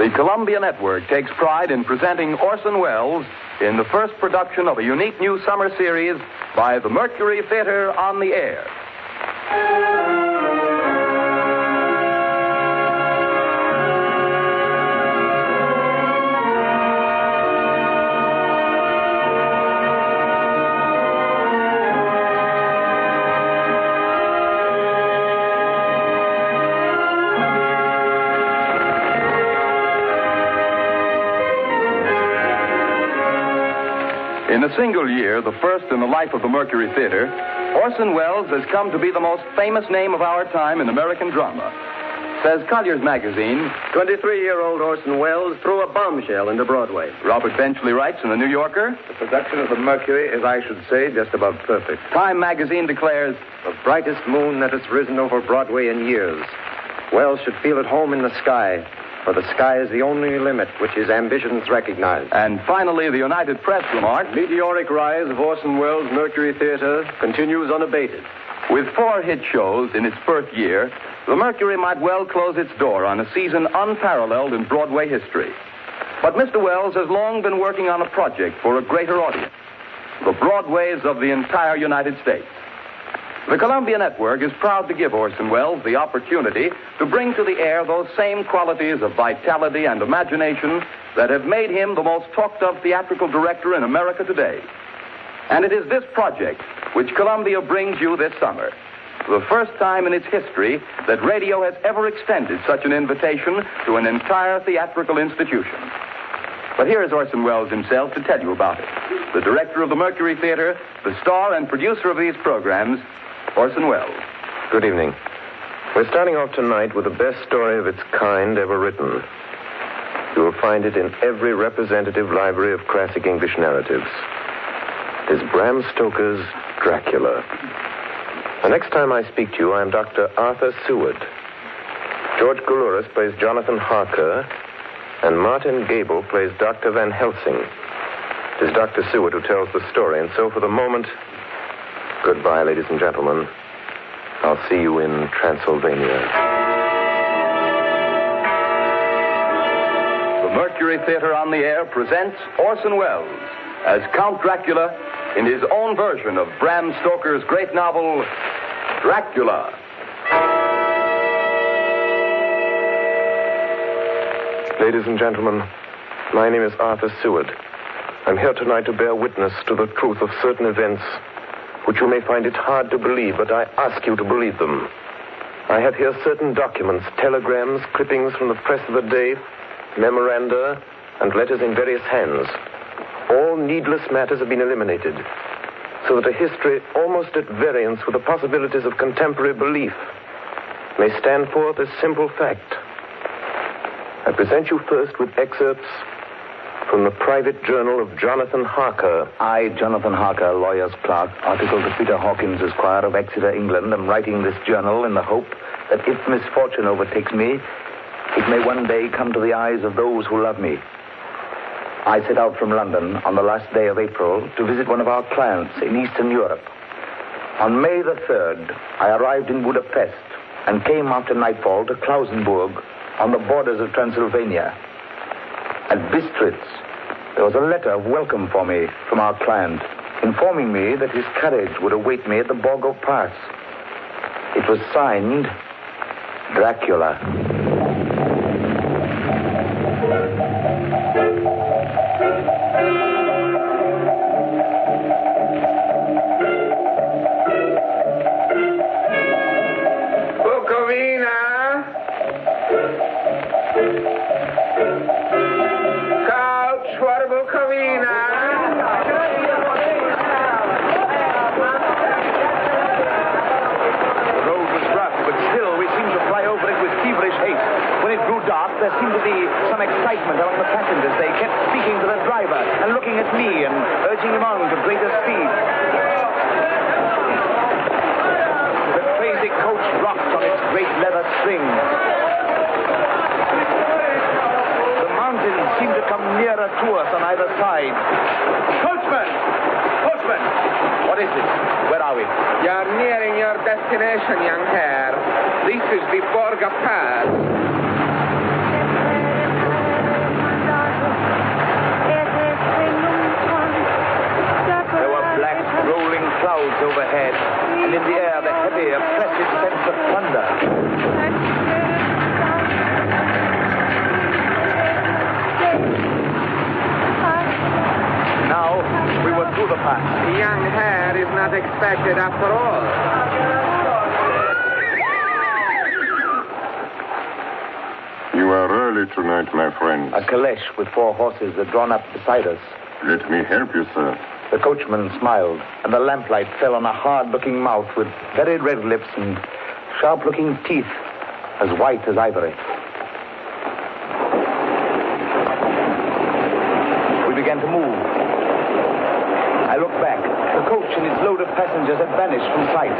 The Columbia Network takes pride in presenting Orson Welles in the first production of a unique new summer series by the Mercury Theater on the Air. In a single year, the first in the life of the Mercury Theater, Orson Welles has come to be the most famous name of our time in American drama. Says Collier's Magazine, 23-year-old Orson Welles threw a bombshell into Broadway. Robert Benchley writes in the New Yorker, the production of the Mercury is, I should say, just about perfect. Time Magazine declares, the brightest moon that has risen over Broadway in years. Welles should feel at home in the sky, for the sky is the only limit which his ambitions recognize. And finally, the United Press remarked, meteoric rise of Orson Welles' Mercury Theater continues unabated. With 4 hit shows in its first year, the Mercury might well close its door on a season unparalleled in Broadway history. But Mr. Welles has long been working on a project for a greater audience, the Broadways of the entire United States. The Columbia Network is proud to give Orson Welles the opportunity to bring to the air those same qualities of vitality and imagination that have made him the most talked-of theatrical director in America today. And it is this project which Columbia brings you this summer, the first time in its history that radio has ever extended such an invitation to an entire theatrical institution. But here is Orson Welles himself to tell you about it. The director of the Mercury Theater, the star and producer of these programs, Orson Welles. Good evening. We're starting off tonight with the best story of its kind ever written. You will find it in every representative library of classic English narratives. It is Bram Stoker's Dracula. The next time I speak to you, I am Dr. Arthur Seward. George Goulouris plays Jonathan Harker, and Martin Gable plays Dr. Van Helsing. It is Dr. Seward who tells the story, and so for the moment, goodbye, ladies and gentlemen. I'll see you in Transylvania. The Mercury Theater on the Air presents Orson Welles as Count Dracula in his own version of Bram Stoker's great novel, Dracula. Ladies and gentlemen, my name is Arthur Seward. I'm here tonight to bear witness to the truth of certain events which you may find it hard to believe, but I ask you to believe them. I have here certain documents, telegrams, clippings from the press of the day, memoranda, and letters in various hands. All needless matters have been eliminated, so that a history almost at variance with the possibilities of contemporary belief may stand forth as simple fact. I present you first with excerpts from the private journal of Jonathan Harker. I, Jonathan Harker, lawyer's clerk, article to Peter Hawkins, Esquire of Exeter, England, am writing this journal in the hope that if misfortune overtakes me, it may one day come to the eyes of those who love me. I set out from London on the last day of April to visit one of our clients in Eastern Europe. On May the 3rd, I arrived in Budapest and came after nightfall to Klausenburg on the borders of Transylvania. At Bistritz, there was a letter of welcome for me from our client, informing me that his carriage would await me at the Borgo Pass. It was signed Dracula. There seemed to be some excitement among the passengers. They kept speaking to the driver and looking at me and urging him on to greater speed. The crazy coach rocked on its great leather strings. The mountains seemed to come nearer to us on either side. Coachman! Coachman! What is it? Where are we? You're nearing your destination, young hare. This is the Borgo Pass. expected after all. You are early tonight, my friend. A caleche with 4 horses are drawn up beside us. Let me help you, sir. The coachman smiled, and the lamplight fell on a hard-looking mouth with very red lips and sharp-looking teeth as white as ivory. We began to move. I looked back. The coach and its load of passengers had vanished from sight.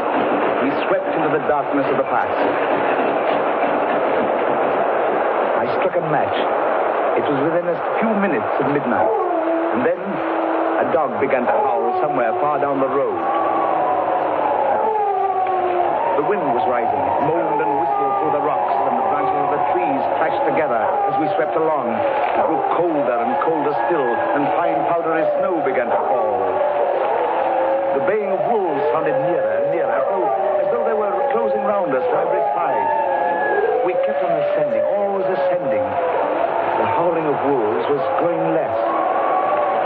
We swept into the darkness of the pass. I struck a match. It was within a few minutes of midnight. And then a dog began to howl somewhere far down the road. The wind was rising. It moaned and whistled through the rocks, and the branches of the trees clashed together as we swept along. It grew colder and colder still, and fine powdery snow began to fall. The baying of wolves sounded nearer and nearer, as though they were closing round us from every side. We kept on ascending, always ascending. The howling of wolves was growing less.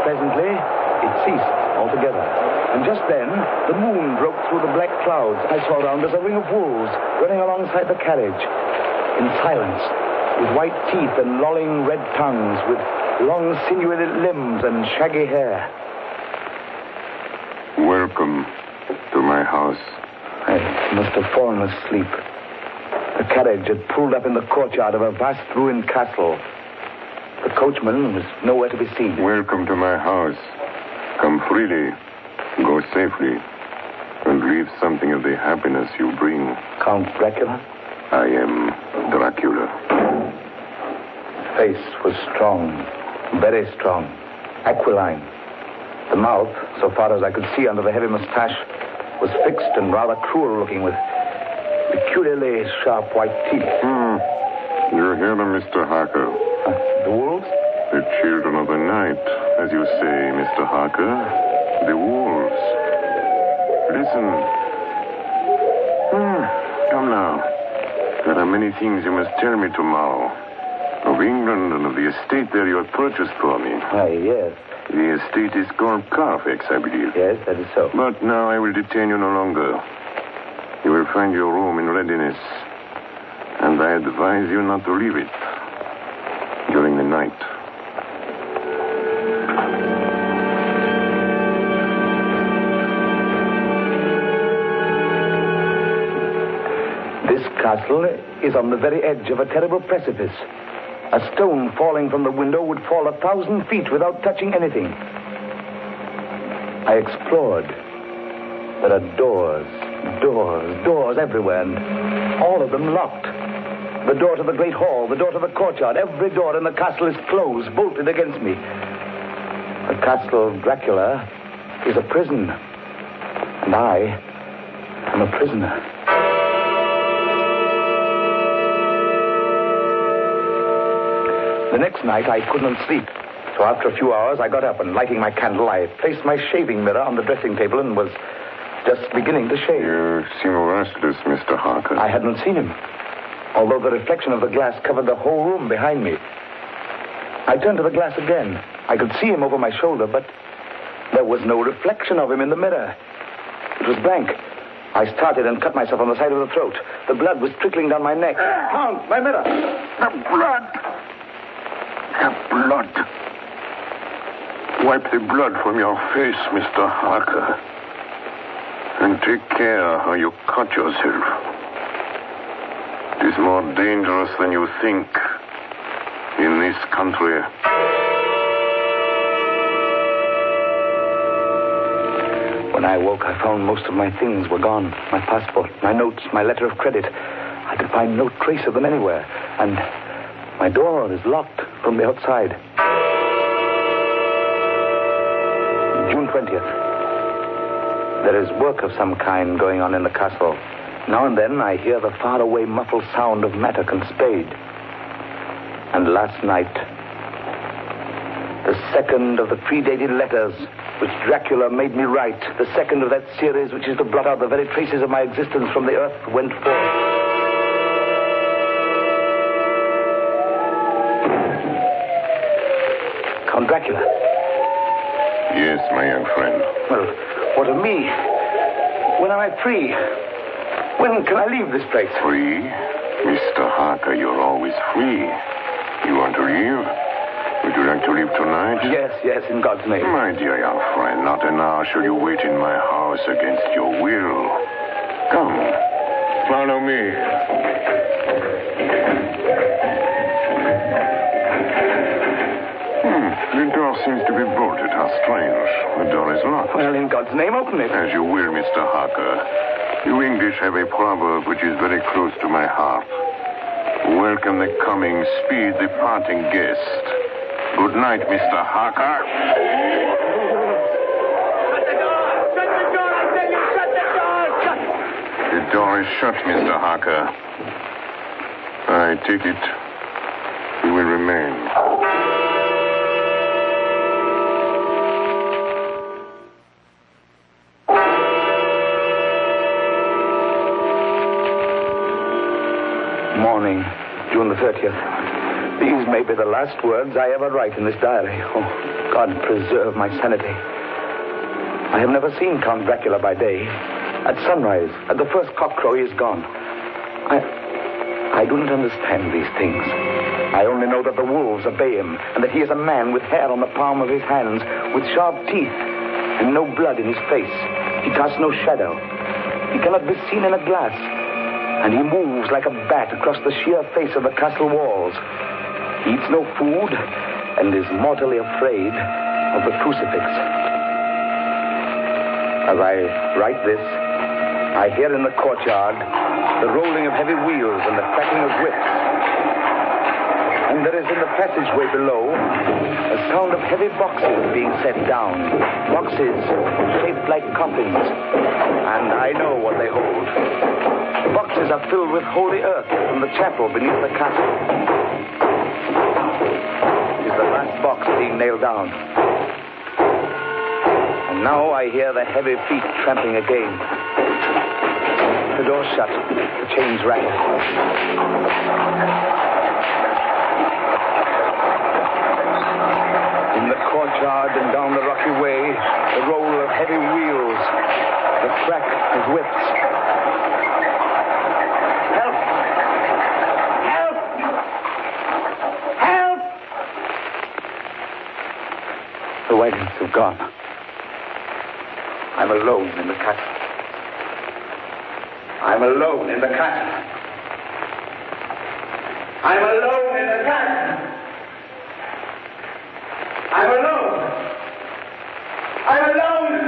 Presently, it ceased altogether. And just then, the moon broke through the black clouds. I saw around us a ring of wolves running alongside the carriage. In silence, with white teeth and lolling red tongues, with long sinewy limbs and shaggy hair. Welcome to my house. I must have fallen asleep. The carriage had pulled up in the courtyard of a vast ruined castle. The coachman was nowhere to be seen. Welcome to my house. Come freely, go safely, and leave something of the happiness you bring. Count Dracula? I am Dracula. Face was strong, very strong, aquiline. The mouth, so far as I could see under the heavy mustache, was fixed and rather cruel looking, with peculiarly sharp white teeth. You hear them, Mr. Harker. The wolves? The children of the night, as you say, Mr. Harker. The wolves. Listen. Come now. There are many things you must tell me tomorrow. Of England and of the estate there you have purchased for me. Yes. The estate is called Carfax, I believe. Yes, that is so. But now I will detain you no longer. You will find your room in readiness. And I advise you not to leave it during the night. This castle is on the very edge of a terrible precipice. A stone falling from the window would fall 1,000 feet without touching anything. I explored. There are doors everywhere, and all of them locked. The door to the great hall, the door to the courtyard, every door in the castle is closed, bolted against me. The castle of Dracula is a prison, and I am a prisoner. The next night, I couldn't sleep. So after a few hours, I got up and, lighting my candle, I placed my shaving mirror on the dressing table and was just beginning to shave. You seem restless, Mr. Harker. I hadn't seen him, although the reflection of the glass covered the whole room behind me. I turned to the glass again. I could see him over my shoulder, but there was no reflection of him in the mirror. It was blank. I started and cut myself on the side of the throat. The blood was trickling down my neck. Count, my mirror! The blood! The blood! Wipe the blood from your face, Mr. Harker. And take care how you cut yourself. It is more dangerous than you think in this country. When I awoke, I found most of my things were gone. My passport, my notes, my letter of credit. I could find no trace of them anywhere. And my door is locked from the outside. June 20th. There is work of some kind going on in the castle. Now and then I hear the faraway muffled sound of mattock and spade. And last night, the second of the predated letters which Dracula made me write, the second of that series which is to blot out the very traces of my existence from the earth, went forth. Count Dracula. Yes, my young friend. Well, what of me? When am I free? When can I leave this place? Free? Mr. Harker, you're always free. You want to leave? Would you like to leave tonight? Yes, in God's name. My dear young friend, not an hour shall you wait in my house against your will. Come, follow me. The door seems to be bolted. How strange. The door is locked. Well, in God's name, open it. As you will, Mr. Harker. You English have a proverb which is very close to my heart. Welcome the coming, speed the parting guest. Good night, Mr. Harker. Shut the door! Shut the door! I tell you, shut the door! Shut! The door is shut, Mr. Harker. I take it you will remain. Morning, June the 30th. These may be the last words I ever write in this diary. Oh, God preserve my sanity. I have never seen Count Dracula by day. At sunrise, at the first cockcrow, he is gone. I do not understand these things. I only know that the wolves obey him, and that he is a man with hair on the palm of his hands, with sharp teeth, and no blood in his face. He casts no shadow. He cannot be seen in a glass. And he moves like a bat across the sheer face of the castle walls. He eats no food and is mortally afraid of the crucifix. As I write this, I hear in the courtyard the rolling of heavy wheels and the cracking of whips. And there is in the passageway below a sound of heavy boxes being set down. Boxes shaped like coffins. And I know what they hold. The boxes are filled with holy earth from the chapel beneath the castle. It is the last box being nailed down. And now I hear the heavy feet tramping again. The door's shut. The chains rattle. In the courtyard and down the rocky way, the roll of heavy wheels, the crack of whips. The wagons have gone. I'm alone in the castle. I'm alone in the castle. I'm alone in the castle. I'm alone. I'm alone.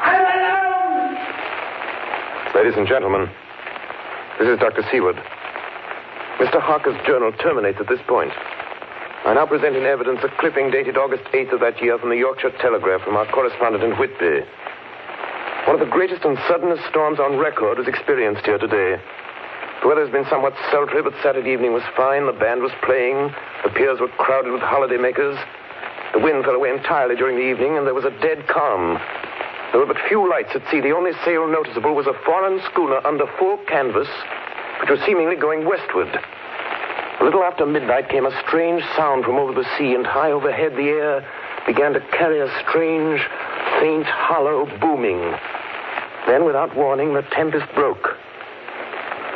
I'm alone. Ladies and gentlemen, this is Dr. Seward. Mr. Harker's journal terminates at this point. I now present in evidence a clipping dated August 8th of that year from the Yorkshire Telegraph from our correspondent in Whitby. One of the greatest and suddenest storms on record was experienced here today. The weather has been somewhat sultry, but Saturday evening was fine. The band was playing. The piers were crowded with holidaymakers. The wind fell away entirely during the evening, and there was a dead calm. There were but few lights at sea. The only sail noticeable was a foreign schooner under full canvas, which was seemingly going westward. A little after midnight came a strange sound from over the sea, and high overhead the air began to carry a strange, faint, hollow booming. Then, without warning, the tempest broke.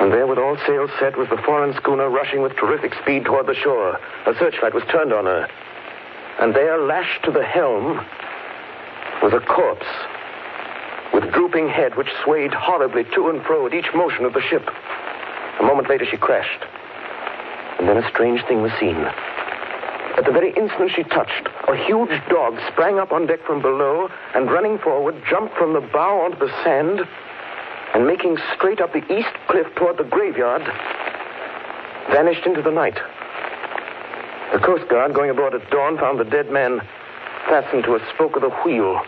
And there, with all sails set, was the foreign schooner rushing with terrific speed toward the shore. A searchlight was turned on her. And there, lashed to the helm, was a corpse with drooping head which swayed horribly to and fro at each motion of the ship. A moment later, she crashed. And then a strange thing was seen. At the very instant she touched, a huge dog sprang up on deck from below and, running forward, jumped from the bow onto the sand and, making straight up the east cliff toward the graveyard, vanished into the night. The Coast Guard, going aboard at dawn, found the dead man fastened to a spoke of the wheel.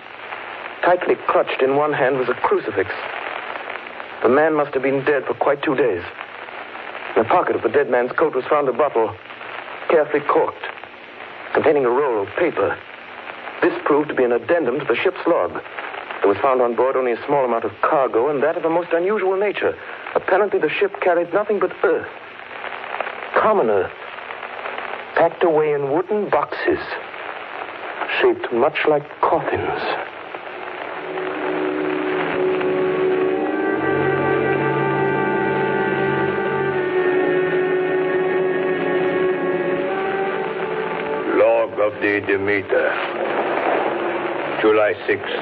Tightly clutched in one hand was a crucifix. The man must have been dead for quite 2 days. In the pocket of the dead man's coat was found a bottle, carefully corked, containing a roll of paper. This proved to be an addendum to the ship's log. There was found on board only a small amount of cargo, and that of a most unusual nature. Apparently the ship carried nothing but earth, common earth, packed away in wooden boxes, shaped much like coffins. of the Demeter. July 6th.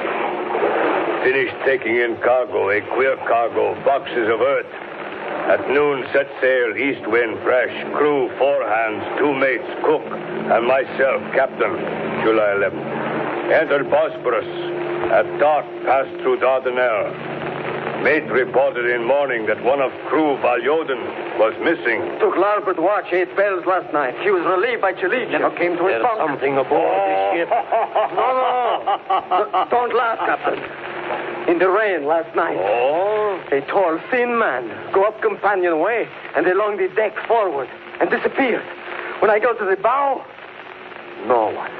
Finished taking in cargo, a queer cargo, boxes of earth. At noon, set sail, east wind, fresh. Crew, 4 hands, 2 mates, cook, and myself, captain. July 11th. Entered Bosporus. At dark, passed through Dardanelles. Mate reported in morning that one of crew, Valjoden, was missing. Took larboard watch 8 bells last night. He was relieved by Chilic. Never came to his bunk. Something aboard this ship. No. Don't laugh, Captain. In the rain last night. Oh? A tall, thin man go up companionway and along the deck forward and disappeared. When I go to the bow, no one.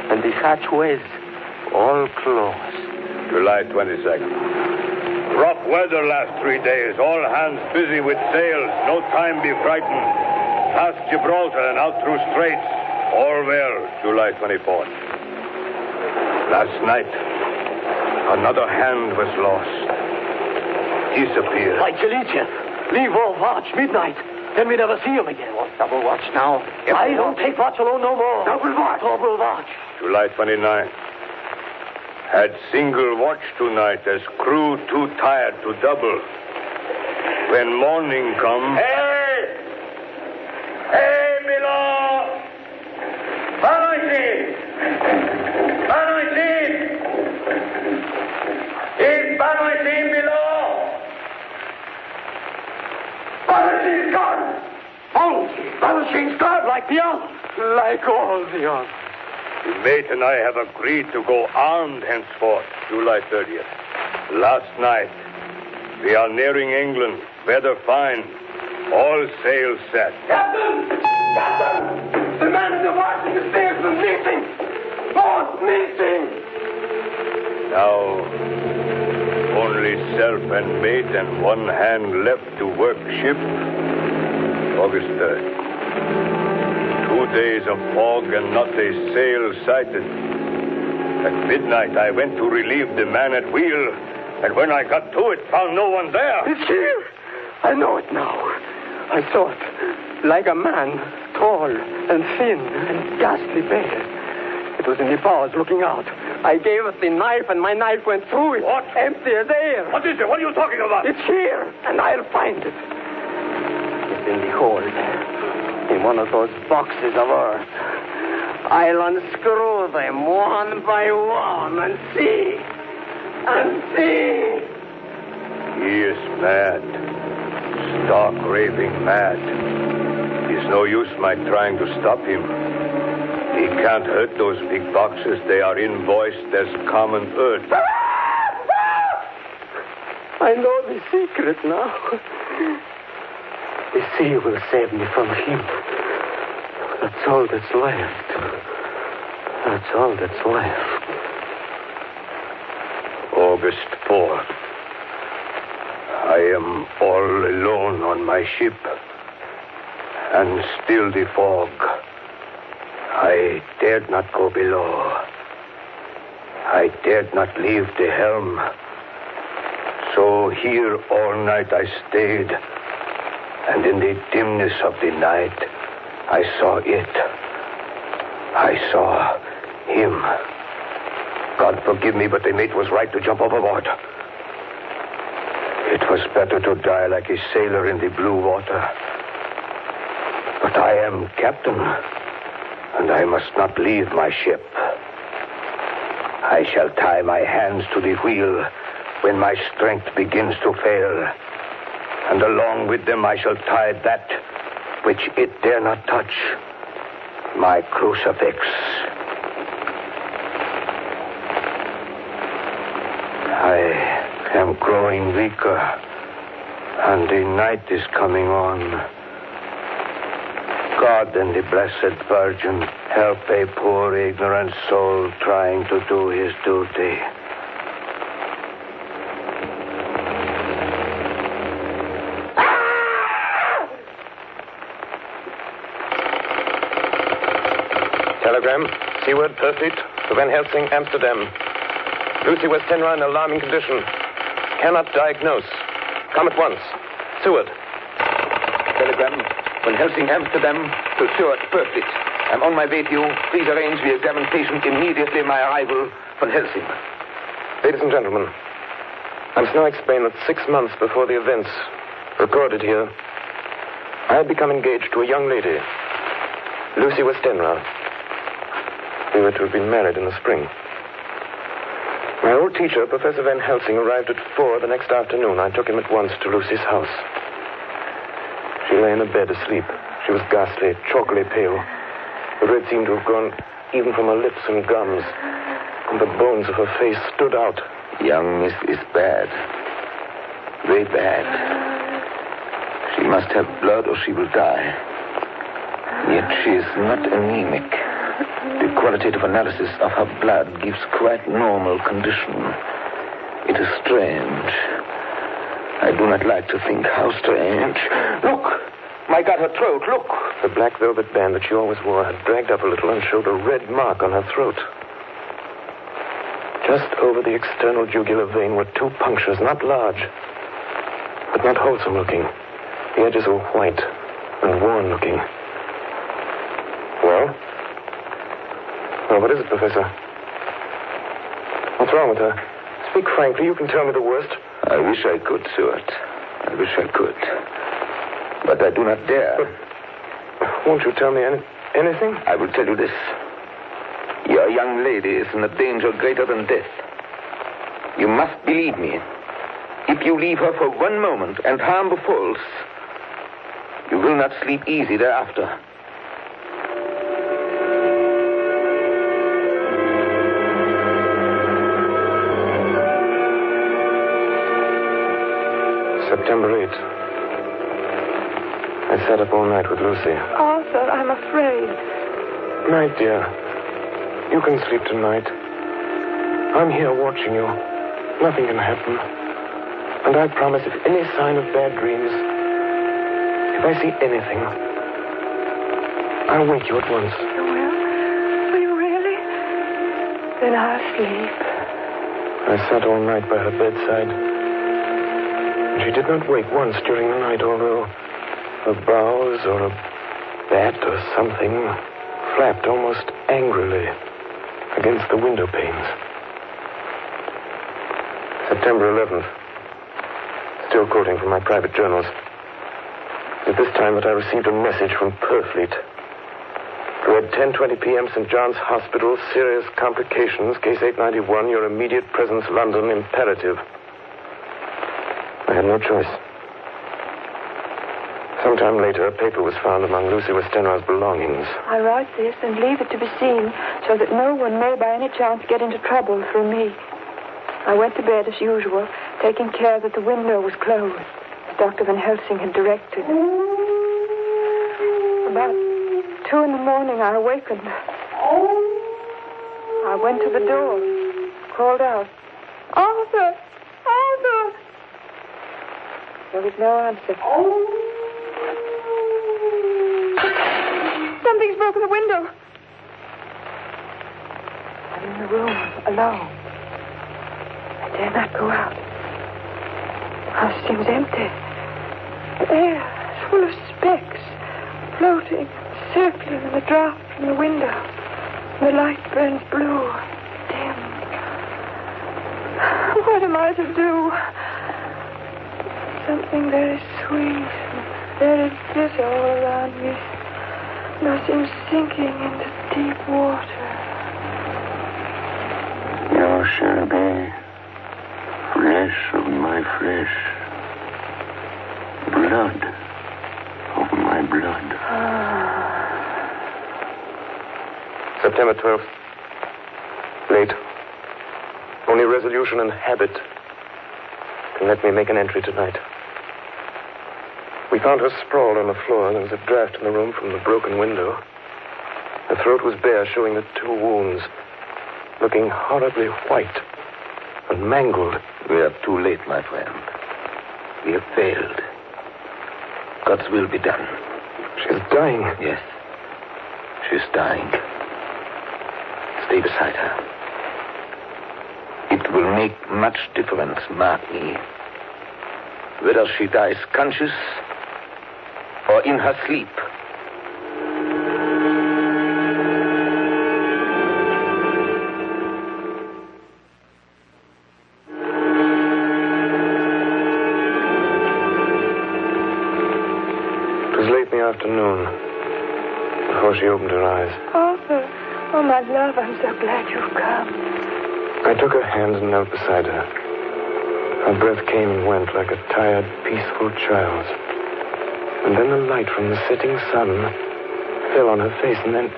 And the hatchways all closed. July 22nd. Rough weather last 3 days. All hands busy with sails. No time be frightened. Past Gibraltar and out through straits. All well. July 24th. Last night, another hand was lost. Disappeared. By Chilic. Leave all watch midnight. Then we never see him again. What, double watch now? I don't take watch alone no more. Double watch. Double watch. July 29th. Had single watch tonight as crew too tired to double. When morning come... Hey! Hey, below! Banoiti! Is Banoiti below? Banoiti's gone! Banoiti's gone like the others. Like all the others. The mate and I have agreed to go armed henceforth, July 30th. Last night, we are nearing England. Weather fine. All sails set. Captain! Captain! The man in the watch in the stairs was missing! Both missing! Now, only self and mate and 1 hand left to work ship. August 3rd. 2 days of fog and not a sail sighted. At midnight, I went to relieve the man at wheel, and when I got to it, found no one there. It's here. I know it now. I saw it. Like a man, tall and thin and ghastly pale. It was in the bows looking out. I gave it the knife, and my knife went through it. What? Empty as air. What is it? What are you talking about? It's here, and I'll find it. It's in the hold. In one of those boxes of earth. I'll unscrew them one by one and see. He is mad. Stark raving mad. It's no use my trying to stop him. He can't hurt those big boxes. They are invoiced as common earth. I know the secret now. The sea will save me from him. That's all that's left. That's all that's left. August 4th. I am all alone on my ship. And still the fog. I dared not go below. I dared not leave the helm. So here all night I stayed. And in the dimness of the night, I saw it. I saw him. God forgive me, but the mate was right to jump overboard. It was better to die like a sailor in the blue water. But I am captain, and I must not leave my ship. I shall tie my hands to the wheel when my strength begins to fail. And along with them I shall tie that which it dare not touch, my crucifix. I am growing weaker, and the night is coming on. God and the Blessed Virgin help a poor ignorant soul trying to do his duty. Telegram, Seaward, Perfect, to Van Helsing, Amsterdam. Lucy Westenra in alarming condition. Cannot diagnose. Come at once. Seward. Telegram, Van Helsing, Amsterdam, to Seward, Perfect. I'm on my way to you. Please arrange the examination immediately my arrival from Helsing. Ladies and gentlemen, I must now explain that 6 months before the events recorded here, I had become engaged to a young lady, Lucy Westenra. We were to have been married in the spring. My old teacher, Professor Van Helsing, arrived at 4 the next afternoon. I took him at once to Lucy's house. She lay in a bed asleep. She was ghastly, chalkily pale. The red seemed to have gone even from her lips and gums, and the bones of her face stood out. Young Miss is bad. Very bad. She must have blood or she will die. Yet she is not anemic. The qualitative analysis of her blood gives quite normal condition. It is strange. I do not like to think how strange. Look! My God, her throat, look! The black velvet band that she always wore had dragged up a little and showed a red mark on her throat. Just over the external jugular vein were 2 punctures, not large, but not wholesome looking. The edges were white and worn looking. Well? Well, what is it, Professor? What's wrong with her? Speak frankly. You can tell me the worst. I wish I could, Stuart. I wish I could. But I do not dare. But won't you tell me anything? I will tell you this. Your young lady is in a danger greater than death. You must believe me. If you leave her for 1 moment and harm befalls, you will not sleep easy thereafter. September 8th. I sat up all night with Lucy. Arthur, I'm afraid. Night, dear. You can sleep tonight. I'm here watching you. Nothing can happen. And I promise if any sign of bad dreams, if I see anything, I'll wake you at once. You will? Will you really? Then I'll sleep. I sat all night by her bedside. She did not wake once during the night, although her brows or a bat or something flapped almost angrily against the window panes. September 11th. Still quoting from my private journals. At this time that I received a message from Purfleet. Read 10:20 p.m. St. John's Hospital, serious complications, case 891, your immediate presence, London, imperative. I had no choice. Sometime later, a paper was found among Lucy Westenra's belongings. I write this and leave it to be seen so that no one may by any chance get into trouble through me. I went to bed as usual, taking care that the window was closed, as Dr. Van Helsing had directed. About 2 a.m, I awakened. I went to the door, called out, "Arthur! Arthur!" There was no answer. Something's broken the window. I'm in the room, alone. I dare not go out. The house seems empty. The air is full of specks, floating, circling in the draught from the window. The light burns blue, dim. What am I to do? Something very sweet and very bitter all around me. Nothing sinking into deep water. You shall be flesh of my flesh, blood of my blood. September 12th. Late. Only resolution and habit can let me make an entry tonight. We found her sprawled on the floor. There was a draft in the room from the broken window. Her throat was bare, showing the 2 wounds, looking horribly white and mangled. We are too late, my friend. We have failed. God's will be done. She's dying. Yes. She's dying. Stay beside her. It will make much difference, mark me, whether she dies conscious or in her sleep. opened her eyes. Arthur. Oh, my love, I'm so glad you've come. I took her hand and knelt beside her. Her breath came and went like a tired, peaceful child's. And then the light from the setting sun fell on her face, and then,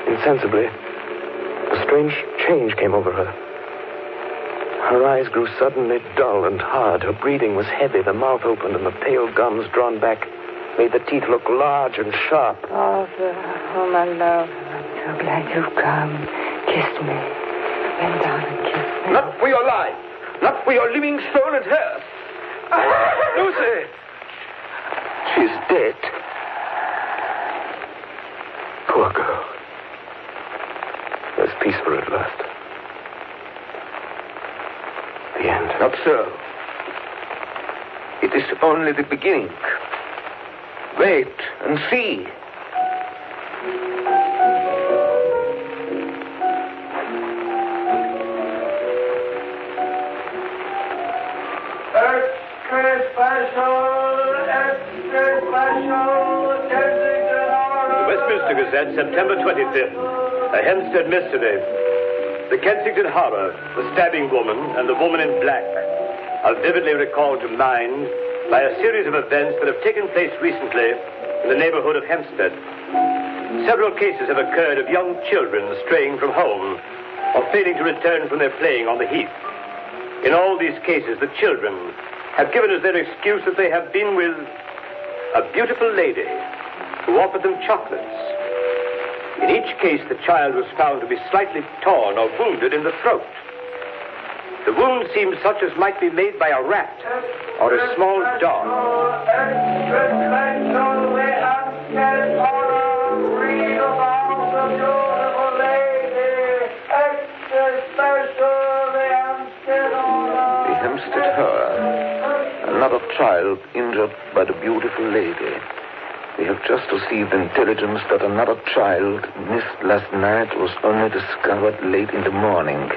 insensibly, a strange change came over her. Her eyes grew suddenly dull and hard. Her breathing was heavy. The mouth opened, and the pale gums drawn back made the teeth look large and sharp. Arthur, oh, my love, I'm so glad you've come. Kiss me. Bend down and kiss me. Not for your life. Not for your living soul and hers. Lucy! She's dead. Poor girl. There's peace for her at last. The end. Not so. It is only the beginning. Wait and see. Westminster Gazette, September 25th. A Hempstead mystery. The Kensington Horror, the stabbing woman, and the woman in black are vividly recalled to mind by a series of events that have taken place recently in the neighborhood of Hempstead. Several cases have occurred of young children straying from home or failing to return from their playing on the heath. In all these cases, the children have given as their excuse that they have been with a beautiful lady who offered them chocolates. In each case, the child was found to be slightly torn or wounded in the throat. The wound seemed such as might be made by a rat or a small dog. The Hempstead Horror. Another child injured by the beautiful lady. We have just received intelligence that another child missed last night was only discovered late in the morning.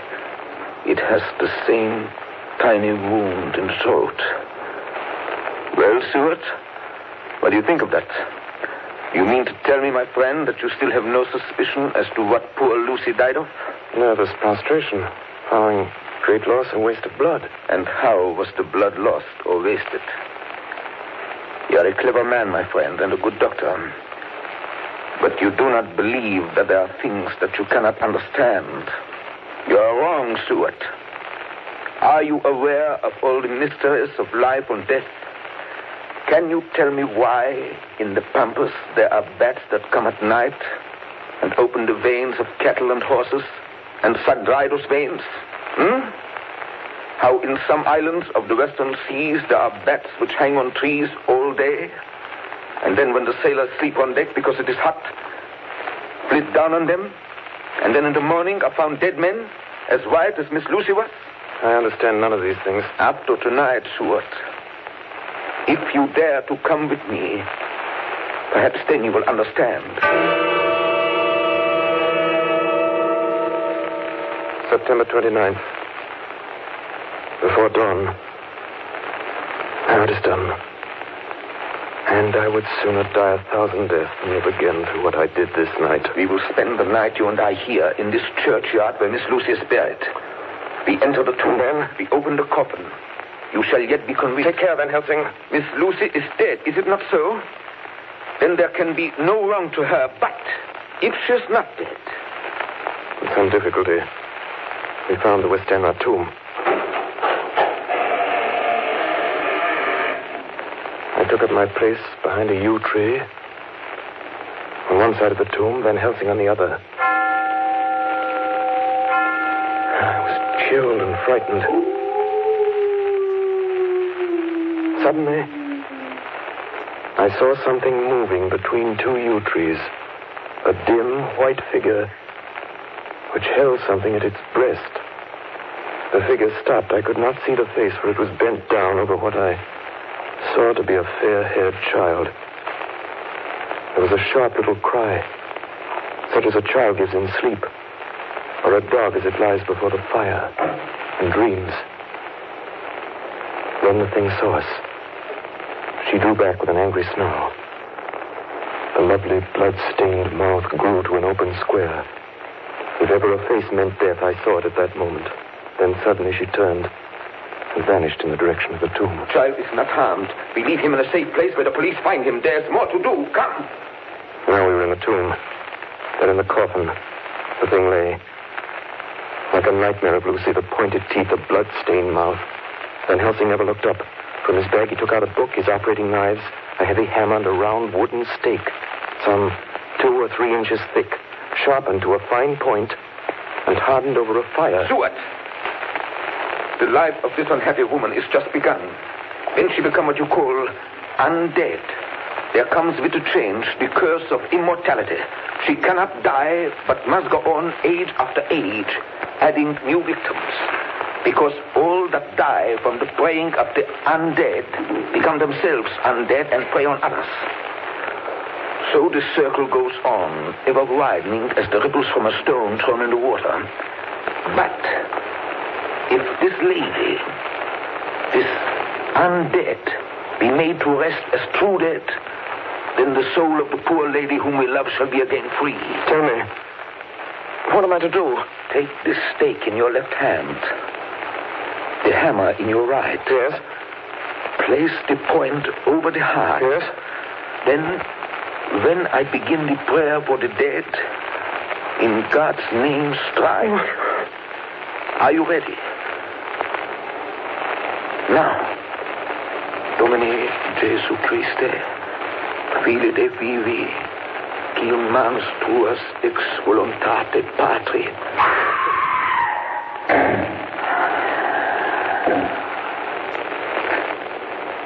It has the same tiny wound in the throat. Well, Stuart, what do you think of that? You mean to tell me, my friend, that you still have no suspicion as to what poor Lucy died of? Nervous prostration, following great loss and waste of blood. And how was the blood lost or wasted? You are a clever man, my friend, and a good doctor. But you do not believe that there are things that you cannot understand. You are wrong, Stuart. Are you aware of all the mysteries of life and death? Can you tell me why in the pampas there are bats that come at night and open the veins of cattle and horses and suck dry those veins? How in some islands of the western seas there are bats which hang on trees all day, and then when the sailors sleep on deck because it is hot, flit down on them, and then in the morning are found dead men, as white as Miss Lucy was? I understand none of these things. Up to tonight, Stuart. If you dare to come with me, perhaps then you will understand. September 29th. Before dawn. Now it is done. And I would sooner die 1,000 deaths than live again through what I did this night. We will spend the night, you and I, here in this churchyard where Miss Lucy is buried. We enter the tomb, then we open the coffin. You shall yet be convinced. Take care, Van Helsing. Miss Lucy is dead, is it not so? Then there can be no wrong to her. But if she's not dead... With some difficulty, we found the Westenra tomb. I took up my place behind a yew tree. On one side of the tomb, Van Helsing on the other. I was chilled and frightened. Suddenly, I saw something moving between two yew trees. A dim, white figure which held something at its breast. The figure stopped. I could not see the face, for it was bent down over what I saw to be a fair-haired child. There was a sharp little cry, such as a child gives in sleep, or a dog as it lies before the fire and dreams. Then the thing saw us. She drew back with an angry snarl. The lovely blood-stained mouth grew to an open square. If ever a face meant death, I saw it at that moment. Then suddenly she turned and vanished in the direction of the tomb. The child is not harmed. We leave him in a safe place where the police find him. There's more to do. Come. Now we were in the tomb. Then in the coffin, the thing lay. Like a nightmare of Lucy, the pointed teeth, the blood-stained mouth. Van Helsing never looked up. From his bag, he took out a book, his operating knives, a heavy hammer, and a round wooden stake, some 2 or 3 inches thick, sharpened to a fine point, and hardened over a fire. Stuart! The life of this unhappy woman is just begun. When she become what you call undead, there comes with the change the curse of immortality. She cannot die, but must go on age after age, adding new victims. Because all that die from the preying of the undead become themselves undead and prey on others. So the circle goes on, ever widening as the ripples from a stone thrown in the water. But if this lady, this undead, be made to rest as true dead, then the soul of the poor lady whom we love shall be again free. Tell me, what am I to do? Take this stake in your left hand, the hammer in your right. Yes. Place the point over the heart. Yes. Then, when I begin the prayer for the dead, in God's name strike. Are you ready? Now, Domine Jesu Christe, Fili de vivi, quum manus tuas ex voluntate Patri.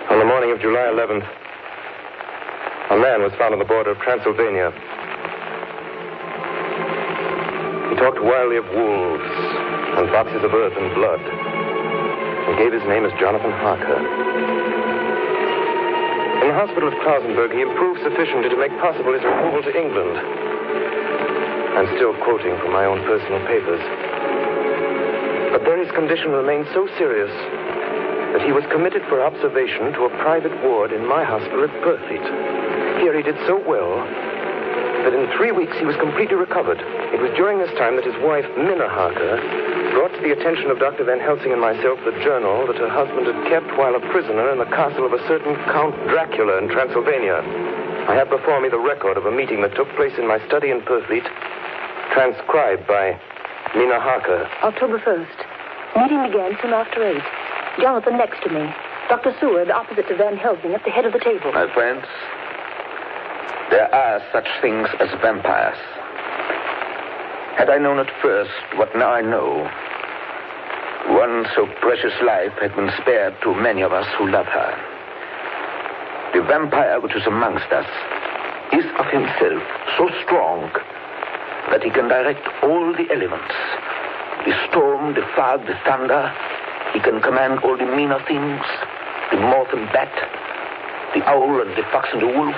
On the morning of July 11th, a man was found on the border of Transylvania. He talked wildly of wolves and boxes of earth and blood, and gave his name as Jonathan Harker. In the hospital of Klausenberg, he improved sufficiently to make possible his removal to England. I'm still quoting from my own personal papers. But there his condition remained so serious that he was committed for observation to a private ward in my hospital at Purfleet. Here he did so well that in 3 weeks he was completely recovered. It was during this time that his wife, Minna Harker, brought to the attention of Dr. Van Helsing and myself the journal that her husband had kept while a prisoner in the castle of a certain Count Dracula in Transylvania. I have before me the record of a meeting that took place in my study in Purfleet, transcribed by Minna Harker. October 1st. Meeting began soon after 8. Jonathan next to me. Dr. Seward opposite to Van Helsing at the head of the table. My friends, there are such things as vampires. Had I known at first what now I know, one so precious life had been spared to many of us who love her. The vampire which is amongst us is of himself so strong that he can direct all the elements. The storm, the fog, the thunder. He can command all the meaner things, the moth and bat, the owl and the fox and the wolf.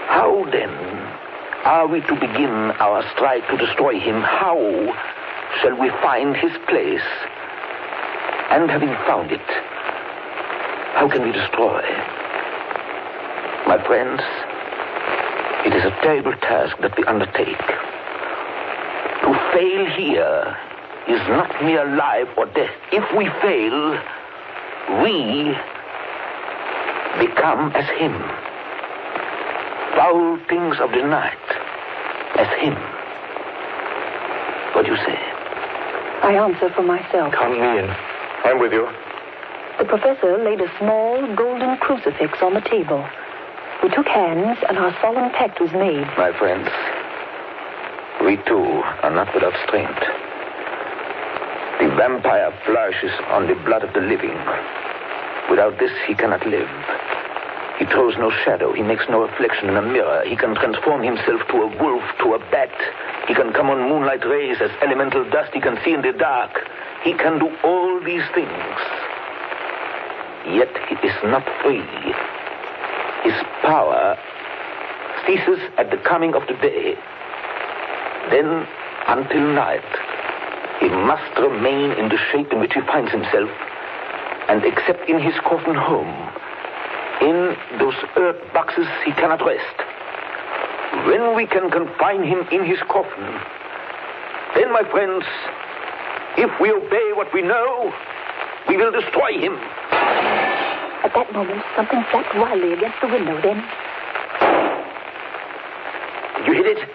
How, then, are we to begin our strike to destroy him? How shall we find his place? And having found it, how can we destroy? My friends, it is a terrible task that we undertake. To fail here is not mere life or death. If we fail, we become as him. Foul things of the night, as him. What do you say? I answer for myself. Count me in. I'm with you. The professor laid a small golden crucifix on the table. We took hands, and our solemn pact was made. My friends, we too are not without strength. The vampire flourishes on the blood of the living. Without this, he cannot live. He throws no shadow. He makes no reflection in a mirror. He can transform himself to a wolf, to a bat. He can come on moonlight rays as elemental dust. He can see in the dark. He can do all these things. Yet he is not free. His power ceases at the coming of the day. Then, until night, he must remain in the shape in which he finds himself, and except in his coffin home, in those earth boxes, he cannot rest. When we can confine him in his coffin, then, my friends, if we obey what we know, we will destroy him. At that moment, something flapped wildly against the window. Then Did you hit it?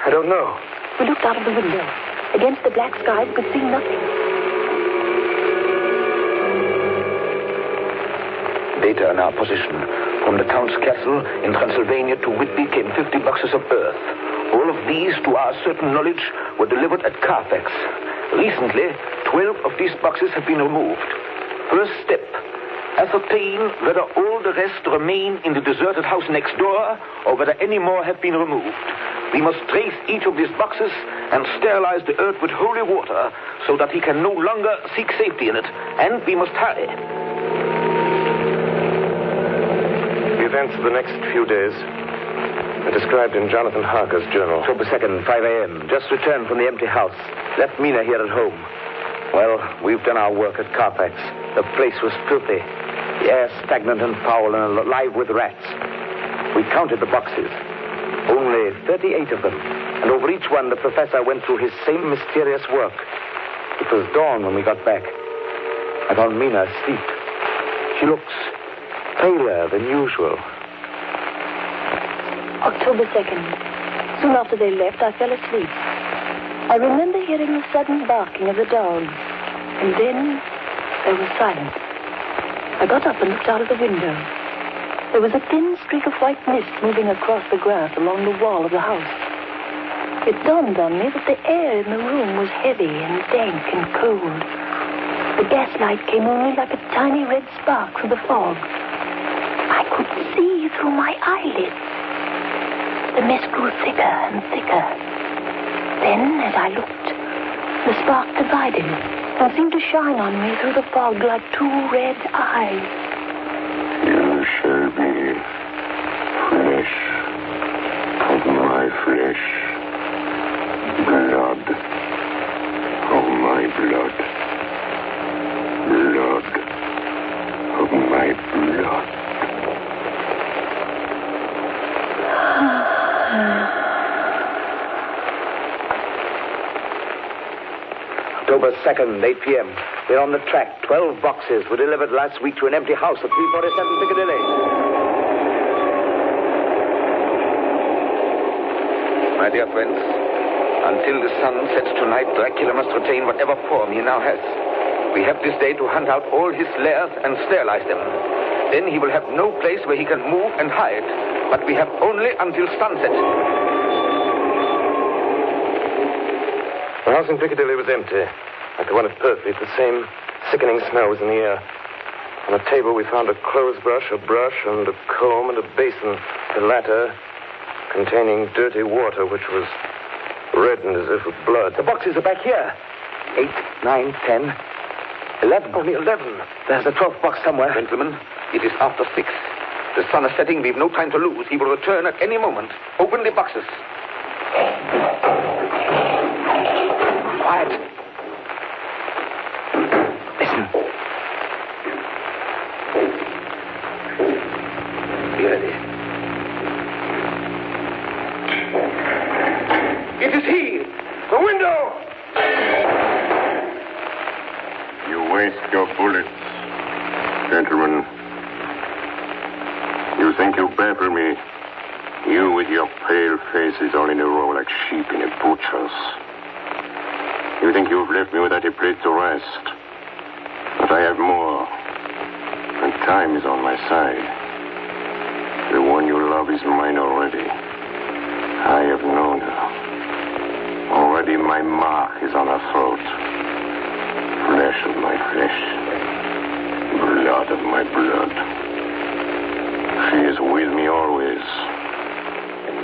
I don't know. we looked out of the window. Against the black sky, we could see nothing. Data in our possession. From the Count's castle in Transylvania to Whitby came 50 boxes of earth. All of these, to our certain knowledge, were delivered at Carfax. Recently, 12 of these boxes have been removed. First step, ascertain whether all the rest remain in the deserted house next door or whether any more have been removed. We must trace each of these boxes and sterilize the earth with holy water so that he can no longer seek safety in it. And we must hurry. The events of the next few days are described in Jonathan Harker's journal. October 2nd, 5 a.m. Just returned from the empty house. Left Mina here at home. Well, we've done our work at Carfax. The place was filthy. The air stagnant and foul and alive with rats. We counted the boxes. Only 38 of them. And over each one, the professor went through his same mysterious work. It was dawn when we got back. I found Mina asleep. She looks paler than usual. October 2nd. Soon after they left, I fell asleep. I remember hearing the sudden barking of the dog. And then there was silence. I got up and looked out of the window. There was a thin streak of white mist moving across the grass along the wall of the house. It dawned on me that the air in the room was heavy and dank and cold. The gaslight came only like a tiny red spark through the fog. I could see through my eyelids. The mist grew thicker and thicker. Then, as I looked, the spark divided and seemed to shine on me through the fog like two red eyes. You shall be flesh of my flesh, blood of my blood, blood of my blood. October 2nd, 8 p.m. We're on the track. 12 boxes were delivered last week to an empty house at 347 Piccadilly. My dear friends, until the sun sets tonight, Dracula must retain whatever form he now has. We have this day to hunt out all his lairs and sterilize them. Then he will have no place where he can move and hide. But we have only until sunset. The house in Piccadilly was empty. Like the one at Purfleet, the same sickening smell was in the air. On the table, we found a clothes brush, a brush, and a comb, and a basin. The latter containing dirty water, which was reddened as if with blood. The boxes are back here. 8, 9, 10, 11. Only 11. There's a 12th box somewhere. Gentlemen, it is after 6. The sun is setting. We've no time to lose. He will return at any moment. Open the boxes. Quiet. Listen. Be ready. It is he! The window! You waste your bullets, gentlemen. You think you baffle me? You with your pale faces all in a row like sheep in a butcher's. You think you've left me without a place to rest. But I have more. And time is on my side. The one you love is mine already. I have known her. Already my mark is on her throat. Flesh of my flesh. Blood of my blood. She is with me always.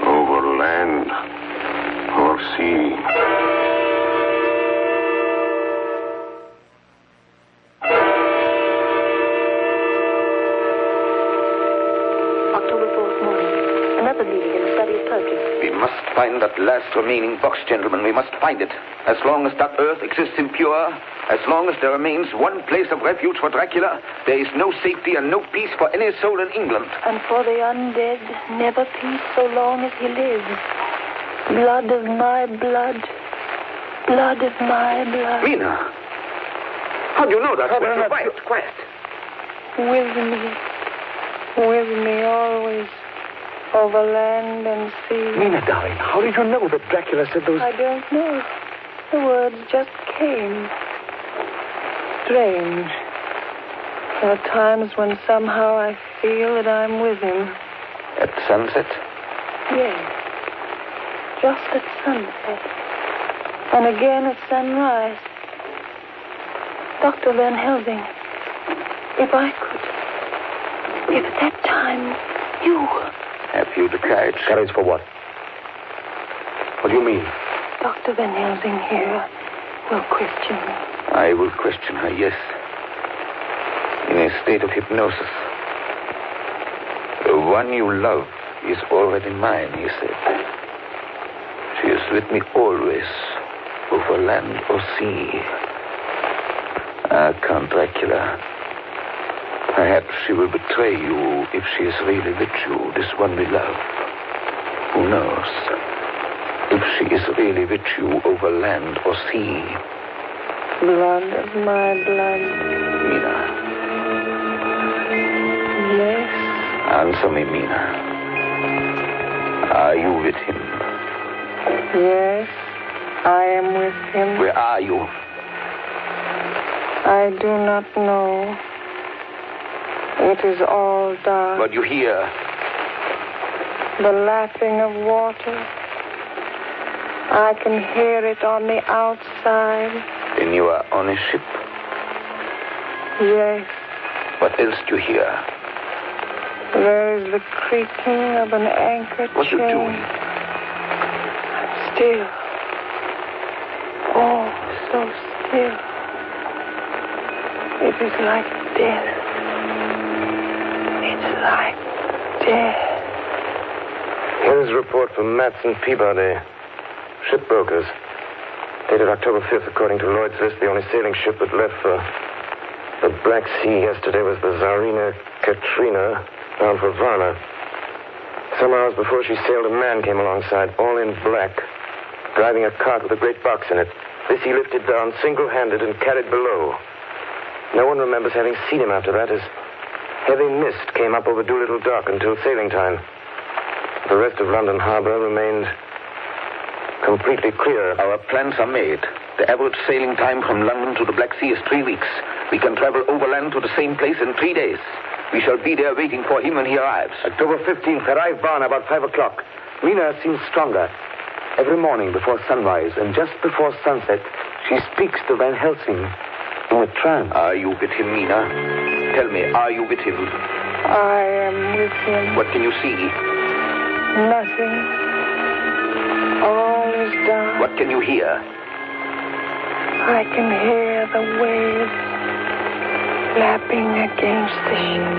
Over land or sea. October 4th morning. Another meeting in the study of poetry. We must find that last remaining box, gentlemen. We must find it. As long as that earth exists impure, as long as there remains one place of refuge for Dracula, there is no safety and no peace for any soul in England. And for the undead, never peace so long as he lives. Blood of my blood. Blood of my blood. Mina! How do you know that? Quiet. With me always. Over land and sea. Mina, darling, how did you know that Dracula said those... I don't know. The words just came. Strange. There are times when somehow I feel that I'm with him. At sunset? Yes. Just at sunset. And again at sunrise. Dr. Van Helsing, if I could... If at that time you... Have you the courage? Courage for what? What do you mean? Dr. Van Helsing here will question me. I will question her, yes. In a state of hypnosis. The one you love is already mine, he said. She is with me always, over land or sea. Ah, Count Dracula. Perhaps she will betray you if she is really with you, this one we love. Who knows? If she is really with you over land or sea. Blood of my blood. Mina. Yes? Answer me, Mina. Are you with him? Yes, I am with him. Where are you? I do not know. It is all dark. What you hear? The lapping of water. I can hear it on the outside. Then you are on a ship? Yes. What else do you hear? There is the creaking of an anchor chain. What are you doing? I'm still. Oh, so still. It is like death. It's like death. Here's a report from Matson Peabody, shipbrokers. Dated October 5th, according to Lloyd's list, the only sailing ship that left for the Black Sea yesterday was the Tsarina Katrina, bound for Varna. Some hours before she sailed, a man came alongside, all in black, driving a cart with a great box in it. This he lifted down single-handed and carried below. No one remembers having seen him after that, as heavy mist came up over Doolittle Dock until sailing time. The rest of London Harbor remained completely clear. Our plans are made. The average sailing time from London to the Black Sea is 3 weeks. We can travel overland to the same place in 3 days. We shall be there waiting for him when he arrives. October 15th, arrive Varna about 5 o'clock. Mina seems stronger. Every morning before sunrise and just before sunset, she speaks to Van Helsing in a trance. Are you with him, Mina? Tell me, are you with him? I am with him. What can you see? Nothing. All is dark. What can you hear? I can hear the waves lapping against the ship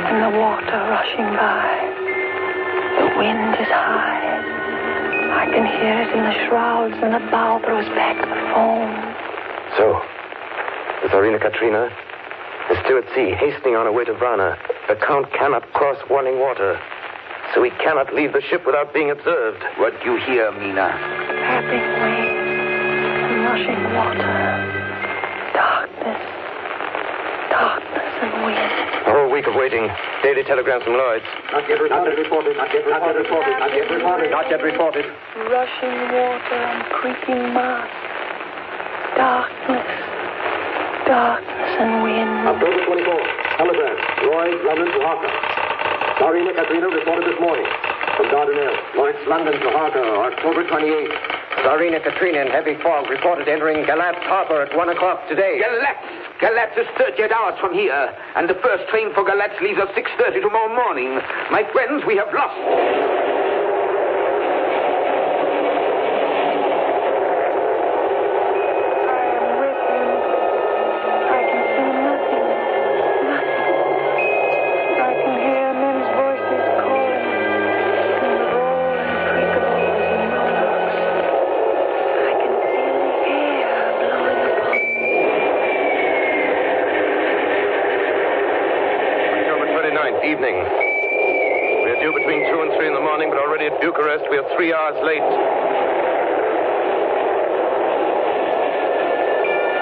and the water rushing by. The wind is high. I can hear it in the shrouds and the bow throws back the foam. So, the Tsarina Katrina is still at sea, hastening on her way to Varna. The Count cannot cross running water, so he cannot leave the ship without being observed. What do you hear, Mina? Lapping waves and rushing water. Darkness. Darkness and wind. A whole week of waiting. Daily telegrams from Lloyd's. Not yet reported. Rushing water and creaking masts. Darkness. Darkness and wind. October 24th. Telegram. Lloyd's, London to Harker. Tsarina Katrina reported this morning from Dardanelles. Lloyd's, London to Harker, October 28th. Tsarina Katrina in heavy fog reported entering Galatz Harbor at 1 o'clock today. Galatz is 38 hours from here, and the first train for Galatz leaves at 6:30 tomorrow morning. My friends, we have lost. I can hear men's voices calling, and the roll and creak of 3 hours late.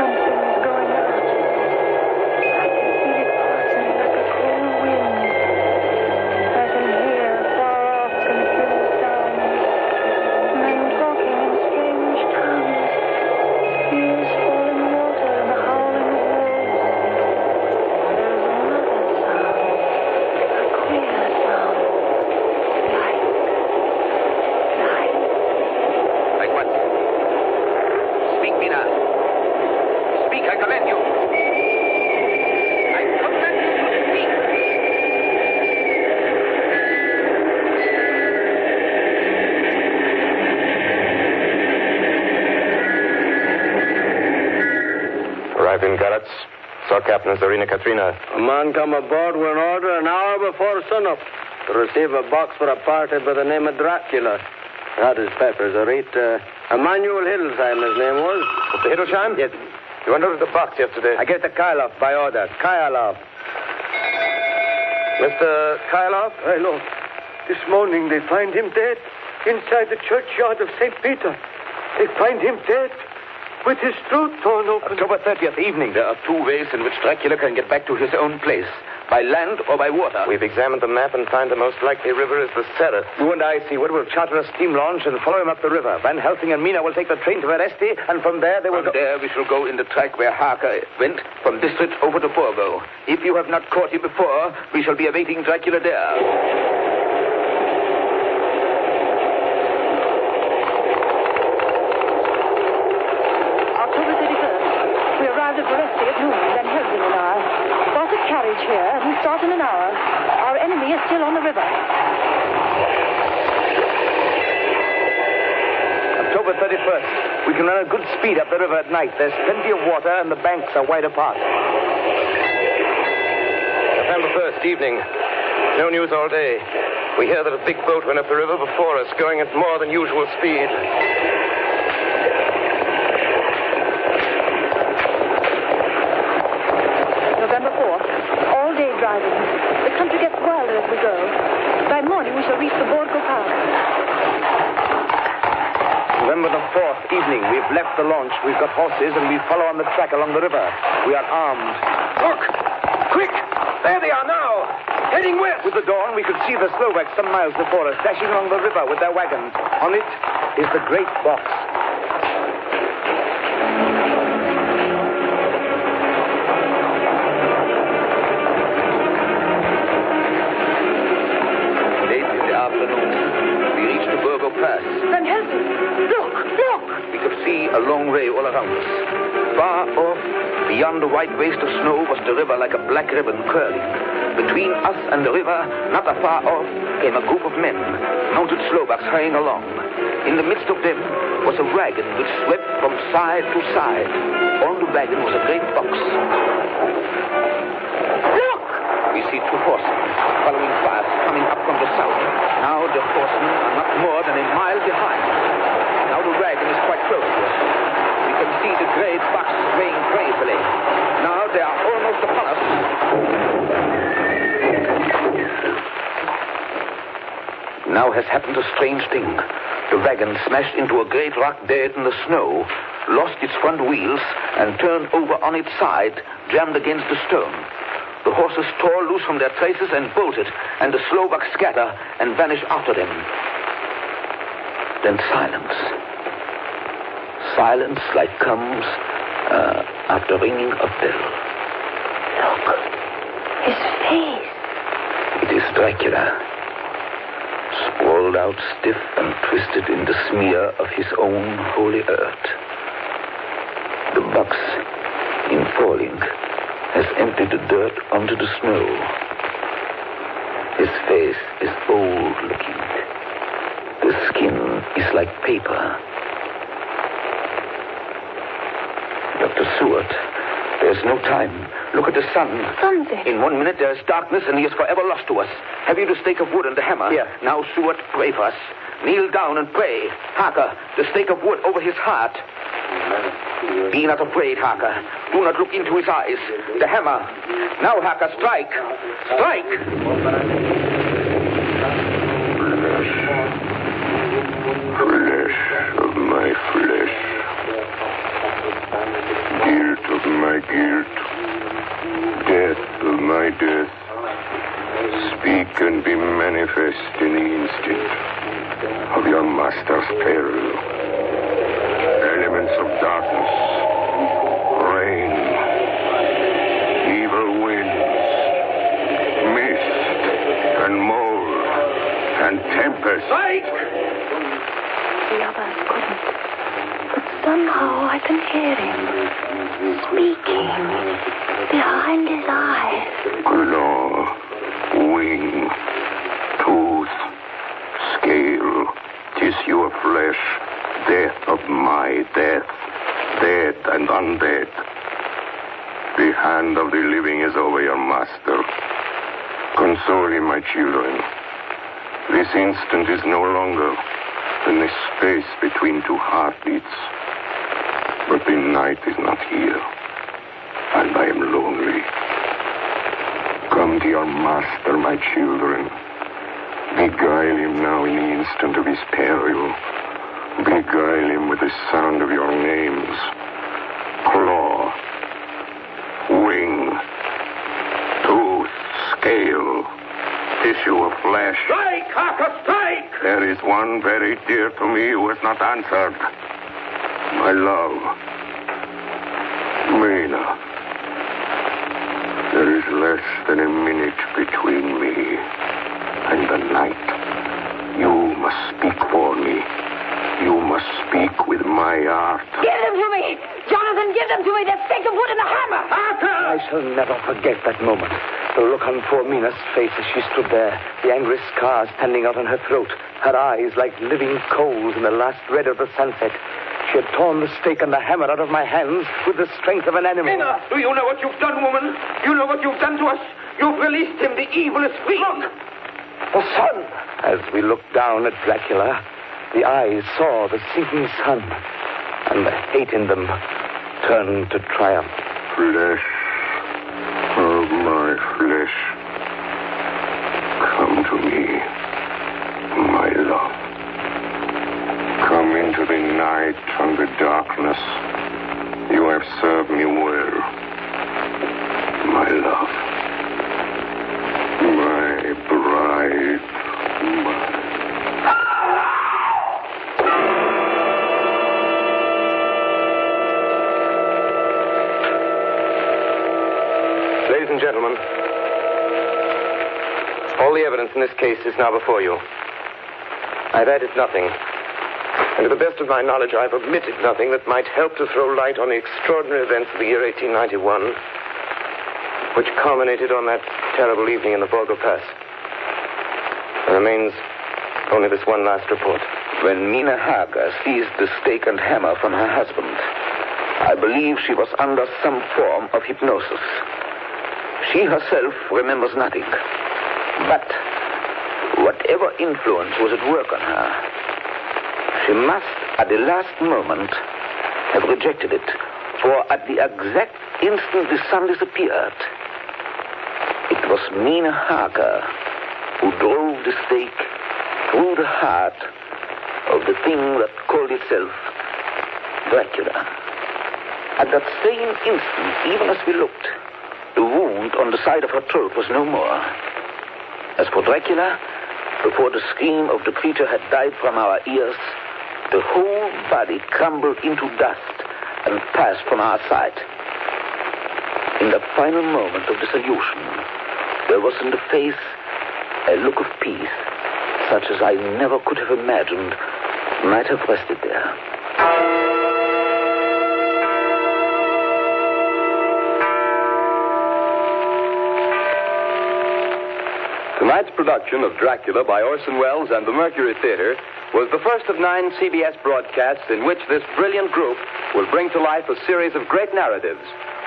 Something's going on. I can feel it passing like a cold wind. I can hear far off confused sounds. Men talking in strange tongues. Tears falling water and the howling of wolves. There's another sound. A queer sound. Like what? Speak, Mina. Speak, I command you. I command you to speak. Arrived in Galatz. Saw Captain Zarina Katrina. A man come aboard with an order an hour before sunup to receive a box for a party by the name of Dracula. Had his papers, I read. Emmanuel Hildesheim, his name was. Mr. Hildesheim? Yes. You went over to the box yesterday. I gave it to Kylov by order. Kylov. Mr. Kylov? Hey, look. This morning they find him dead inside the churchyard of St. Peter. They find him dead with his throat torn open. October 30th evening. There are 2 ways in which Dracula can get back to his own place. By land or by water. We've examined the map and find the most likely river is the Sereth. You and I, Seward, will charter a steam launch and follow him up the river. Van Helsing and Mina will take the train to Veresti, and from there they will From there we shall go in the track where Harker went, from District over to Borgo. If you have not caught him before, we shall be awaiting Dracula there. October 31st. We arrived at Veresti at noon, Van Helsing and I. Bought a carriage here, and we start in an hour. Our enemy is still on the river. October 31st. We can run at good speed up the river at night. There's plenty of water, and the banks are wide apart. November 1st, evening. No news all day. We hear that a big boat went up the river before us, going at more than usual speed. November 4th. All day driving. The country gets wilder as we go. By morning, we shall reach the Borgo Pass. November the 4th, evening. We've left the launch. We've got horses, and we follow on the track along the river. We are armed. Look! Quick! There they are now! Heading west! With the dawn, we could see the Slovaks some miles before us, dashing along the river with their wagons. On it is the great box. Late in the afternoon, we reached the Borgo Pass. Van Helsing, look, look! We could see a long way all around us. Far off, beyond the white waste of snow, was the river like a black ribbon curling. Between us and the river, not afar off, came a group of men, mounted Slovaks hurrying along. In the midst of them was a wagon which swept from side to side. On the wagon was a great box. Look! We see 2 horsemen following fast, coming up from the south. Now the horsemen are not more than a mile behind. Now the wagon is quite close to us. We can see the great box swaying crazily. Now they are almost upon us. Now has happened a strange thing. The wagon smashed into a great rock bed in the snow, lost its front wheels, and turned over on its side, jammed against the stone. The horses tore loose from their traces and bolted, and the Slovaks scatter and vanish after them. Then silence. Silence like comes after ringing a bell. Look, his face. It is Dracula, sprawled out stiff and twisted in the smear of his own holy earth. The box, in falling, has emptied the dirt onto the snow. His face is old-looking. The skin is like paper. Dr. Seward, there's no time. Look at the sun. Sunset. In 1 minute there is darkness and he is forever lost to us. Have you the stake of wood and the hammer? Here. Now, Seward, pray for us. Kneel down and pray. Harker, the stake of wood over his heart. Be not afraid, Harker. Do not look into his eyes. The hammer. Now, Harker, strike. Strike! I couldn't. But somehow I can hear him speaking behind his eyes. Claw, wing, tooth, scale, tissue of flesh, death of my death, dead and undead. The hand of the living is over your master. Console him, my children. This instant is no longer than the space between two heartbeats. But the night is not here, and I am lonely. Come to your master, my children. Beguile him now in the instant of his peril. Beguile him with the sound of your names. Claw, wing, tooth, scale, tissue of flesh. Strike, Harker, strike! There is one very dear to me who has not answered. My love, Mina. There is less than a minute between me and the night. You must speak for me. You must speak with my heart. Give them to me! Jonathan, give them to me! That stick of wood and the hammer! I shall never forget that moment. The look on poor Mina's face as she stood there, the angry scar standing out on her throat, her eyes like living coals in the last red of the sunset. She had torn the stake and the hammer out of my hands with the strength of an animal. Mina, do you know what you've done, woman? You know what you've done to us? You've released him. The evil is free. Look! The sun! As we looked down at Dracula, the eyes saw the sinking sun, and the hate in them turned to triumph. Flesh of my flesh. Come to me, my love. Come into the night and the darkness. You have served me well, my love. My bride, Ladies and gentlemen, all the evidence in this case is now before you. I've added nothing. And to the best of my knowledge, I've omitted nothing that might help to throw light on the extraordinary events of the year 1891, which culminated on that terrible evening in the Borgo Pass. There remains only this one last report. When Mina Harker seized the stake and hammer from her husband, I believe she was under some form of hypnosis. She herself remembers nothing. But whatever influence was at work on her, she must, at the last moment, have rejected it. For at the exact instant the sun disappeared, it was Mina Harker who drove the stake through the heart of the thing that called itself Dracula. At that same instant, even as we looked, the wound on the side of her throat was no more. As for Dracula, before the scream of the creature had died from our ears, the whole body crumbled into dust and passed from our sight. In the final moment of dissolution, there was in the face a look of peace, such as I never could have imagined might have rested there. Tonight's production of Dracula by Orson Welles and the Mercury Theater was the first of 9 CBS broadcasts in which this brilliant group will bring to life a series of great narratives.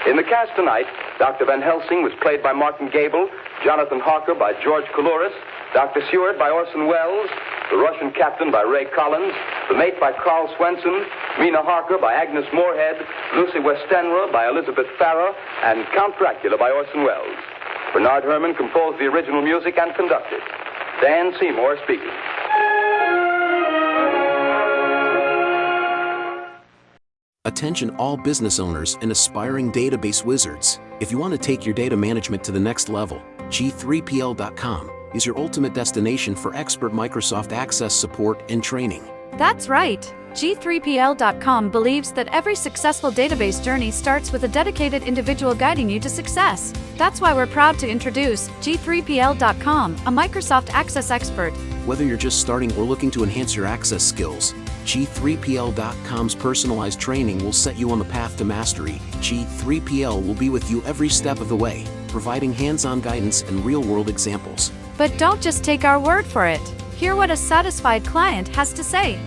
In the cast tonight, Dr. Van Helsing was played by Martin Gable, Jonathan Harker by George Coulouris, Dr. Seward by Orson Welles, the Russian Captain by Ray Collins, the Mate by Carl Swenson, Mina Harker by Agnes Moorehead, Lucy Westenra by Elizabeth Farrer, and Count Dracula by Orson Welles. Bernard Herrmann composed the original music and conducted. Dan Seymour speaking. Attention all business owners and aspiring database wizards. If you want to take your data management to the next level, G3PL.com is your ultimate destination for expert Microsoft Access support and training. That's right. G3PL.com believes that every successful database journey starts with a dedicated individual guiding you to success. That's why we're proud to introduce G3PL.com, a Microsoft Access expert. Whether you're just starting or looking to enhance your access skills, G3PL.com's personalized training will set you on the path to mastery. G3PL will be with you every step of the way, providing hands-on guidance and real-world examples. But don't just take our word for it. Hear what a satisfied client has to say.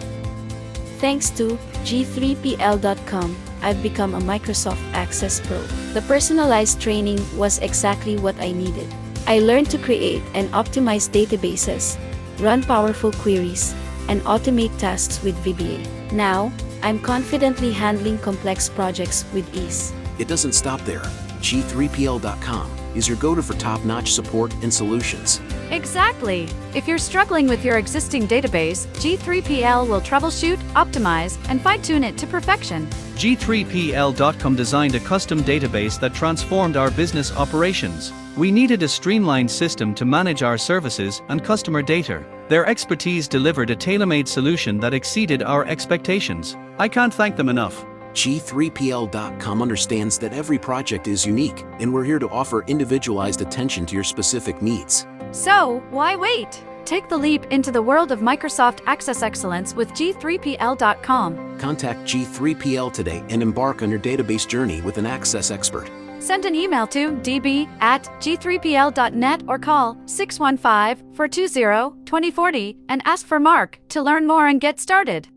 Thanks to G3PL.com, I've become a Microsoft Access Pro. The personalized training was exactly what I needed. I learned to create and optimize databases, run powerful queries, and automate tasks with VBA. Now, I'm confidently handling complex projects with ease. It doesn't stop there. G3PL.com is your go-to for top-notch support and solutions. Exactly. If you're struggling with your existing database, G3PL will troubleshoot, optimize, and fine-tune it to perfection. G3PL.com designed a custom database that transformed our business operations. We needed a streamlined system to manage our services and customer data. Their expertise delivered a tailor-made solution that exceeded our expectations. I can't thank them enough. G3PL.com understands that every project is unique, and we're here to offer individualized attention to your specific needs. So, why wait? Take the leap into the world of Microsoft Access Excellence with G3PL.com. Contact G3PL today and embark on your database journey with an Access expert. Send an email to db@g3pl.net or call 615-420-2040 and ask for Mark to learn more and get started.